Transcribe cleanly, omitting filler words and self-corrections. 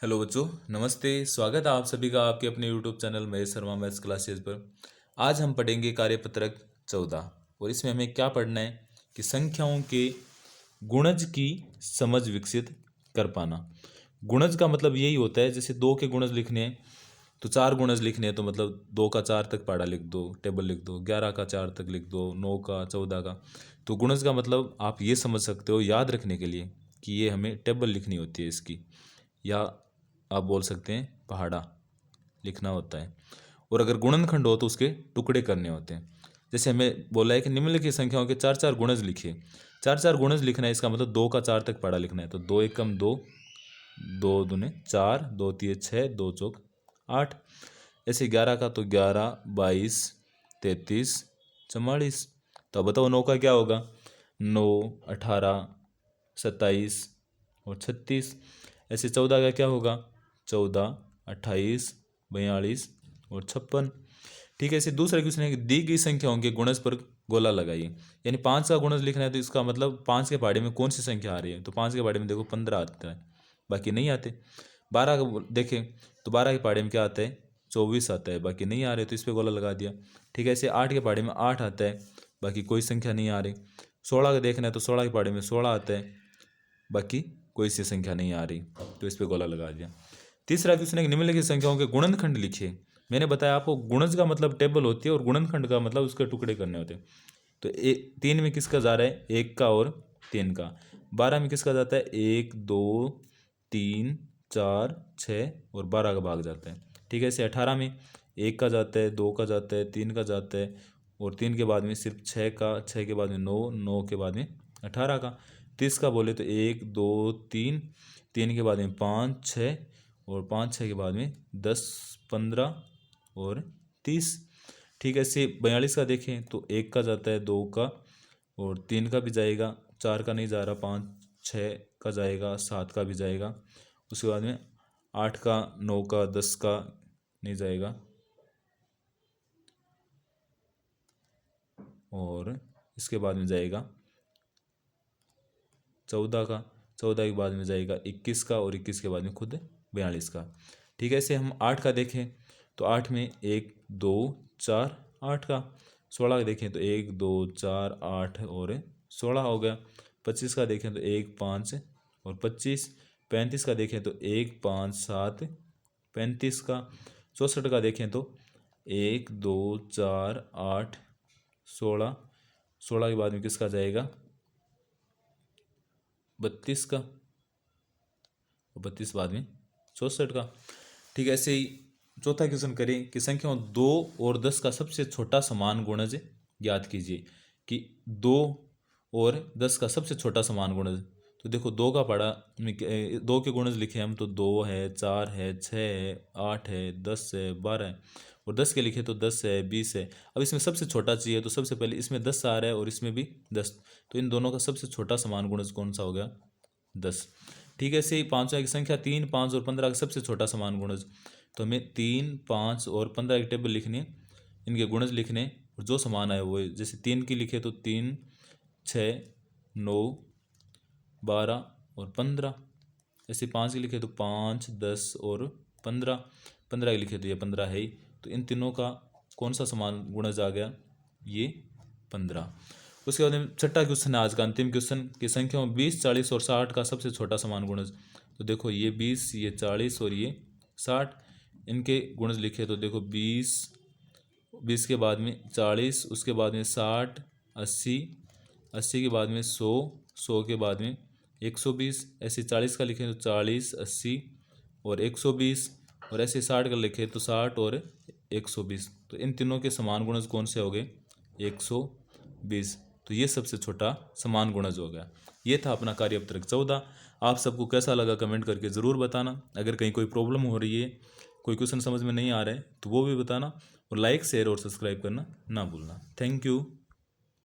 Hello बच्चों, नमस्ते। स्वागत है आप सभी का आपके अपने YouTube channel Mahesh Sharma maths classes पर। आज हम पढ़ेंगे कार्यपत्रक 14 और इसमें हमें क्या पढ़ना है कि संख्याओं के गुणज की समझ विकसित कर पाना। गुणज का मतलब यही होता है, जैसे दो के गुणज लिखने हैं तो चार गुणज लिखने हैं तो मतलब 2 का 4 तक पढ़ा लिख दो, टेबल लिख दो, 11 का 4 तक लिख दो, 9 का 14 का। तो गुणज का मतलब आप ये समझ सकते हो याद रखने के लिए कि ये हमें टेबल लिखनी होती है इसकी, या आप बोल सकते हैं पहाड़ा लिखना होता है। और अगर गुणनखंड हो तो उसके टुकड़े करने होते हैं। जैसे हमें बोला है कि निम्नलिखित संख्याओं के चार चार गुणज लिखिए। चार चार गुणज लिखना है, इसका मतलब 2 का 4 तक पढ़ा लिखना है। तो 2 एकम 2, 2 दूने 4, 2 तिये 6, 2 चौक 8। ऐसे 11 का तो 11, 22, 33, 44। तो अब बताओ 9 का क्या होगा? 9, 18, 27 और 36। ऐसे 14 का क्या होगा? 14, 28, 42 और 56। ठीक है। ऐसे दूसरा क्वेश्चन है कि दी गई संख्याओं के गुणज पर गोला लगाइए। यानी 5 का गुणज लिखना है तो इसका मतलब 5 के पहाड़े में कौन सी संख्या आ रही है? तो 5 के पहाड़े में देखो 15 आता है, बाकी नहीं आते। 12 का देखें तो 12 के पहाड़े में क्या आता है? 24 आता है, बाकी नहीं आ रहे, तो इस पर गोला लगा दिया। ठीक है। ऐसे 8 के पहाड़े में 8 आता है, बाकी कोई संख्या नहीं आ रही। 16 का देखना है तो 16 के पहाड़े में 16 आता है, बाकी कोई सी संख्या नहीं आ रही, तो इस पर गोला लगा दिया। तीसरा क्वेश्चन है कि निम्नलिखित संख्याओं के गुणनखंड लिखिए। मैंने बताया आपको गुणज का मतलब टेबल होती है और गुणनखंड का मतलब उसके टुकड़े करने होते हैं। तो 3 में किसका जा रहा है? 1 का और 3 का। 12 में किसका जाता है? 1, 2, 3, 4, 6 और 12 का भाग जाता है। ठीक है। ऐसे 18 में 1 का जाता है, 2 का जाता है, 3 का जाता है और 3 के बाद में सिर्फ 6 का, 6 के बाद में 9, 9 के बाद में 18 का। 30 का बोले तो 1, 2, 3, 3 के बाद में 5, 6 और 5, 6 के बाद में 10, 15 और 30। ठीक है। ऐसे 42 का देखें तो 1 का जाता है, 2 का और 3 का भी जाएगा, 4 का नहीं जा रहा, 5, 6 का जाएगा, 7 का भी जाएगा। उसके बाद में 8 का, 9 का, 10 का नहीं जाएगा और इसके बाद में जाएगा 14 का। 14 के बाद में जाएगा 21 का और 21 के बाद में खुद 42 का। ठीक है। ऐसे हम 8 का देखें तो 8 में 1, 2, 4, 8 का। 16 का देखें तो 1, 2, 4, 8 और 16 हो गया। 25 का देखें तो 1, 5 और 25। 35 का देखें तो 1, 5, 7, 35 का। 64 का देखें तो 1, 2, 4, 8, 16। 16 के बाद में किसका जाएगा? 32 का और 32 बाद में 64 का। ठीक है। ऐसे ही चौथा क्वेश्चन करें कि संख्याओं 2 और 10 का सबसे छोटा समान गुणज ज्ञात कीजिए। कि 2 और 10 का सबसे छोटा समान गुणज। तो देखो 2 का पढ़ा, 2 के गुणज लिखे हम तो 2 है, 4 है, 6 है, 8 है, 10 है, 12 है। और 10 के लिखे तो 10 है, 20 है। अब इसमें सबसे छोटा चाहिए तो सबसे पहले इसमें 10 आ रहा है और इसमें भी 10, तो इन दोनों का सबसे छोटा समान गुणज कौन सा हो गया? 10। ठीक है। ऐसे ही पाँचों की संख्या 3, 5 और 15 का सबसे छोटा समान गुणज। तो हमें 3, 5 और 15 की टेबल लिखनी है, इनके गुणज लिखने और जो समान आए वो, जैसे 3 की लिखे तो 3, 6, 9, 12 और 15। ऐसे 5 की लिखे तो 5, 10 और 15। 15 की लिखे तो ये 15 है ही, तो इन तीनों का कौन सा समान गुणज आ गया? ये 15। उसके बाद में छठा क्वेश्चन है आज का अंतिम क्वेश्चन कि संख्याओं 20, 40 और 60 का सबसे छोटा समान गुणज। तो देखो ये 20, ये 40 और ये 60, इनके गुणज लिखे तो देखो 20, 20 के बाद में 40, उसके बाद में 60, 80, 80 के बाद में 100, 100 के बाद में 120। ऐसे 40 का लिखे तो 40, 80 और 120 और ऐसे 60 का लिखे तो 60 और 120। तो इन तीनों के समान गुणज कौन से हो गए? 120। तो ये सबसे छोटा समान गुणज हो गया। ये था अपना कार्यपत्रक 14। आप सबको कैसा लगा कमेंट करके ज़रूर बताना। अगर कहीं कोई प्रॉब्लम हो रही है, कोई क्वेश्चन समझ में नहीं आ रहा है तो वो भी बताना। और लाइक, शेयर और सब्सक्राइब करना ना भूलना। Thank you.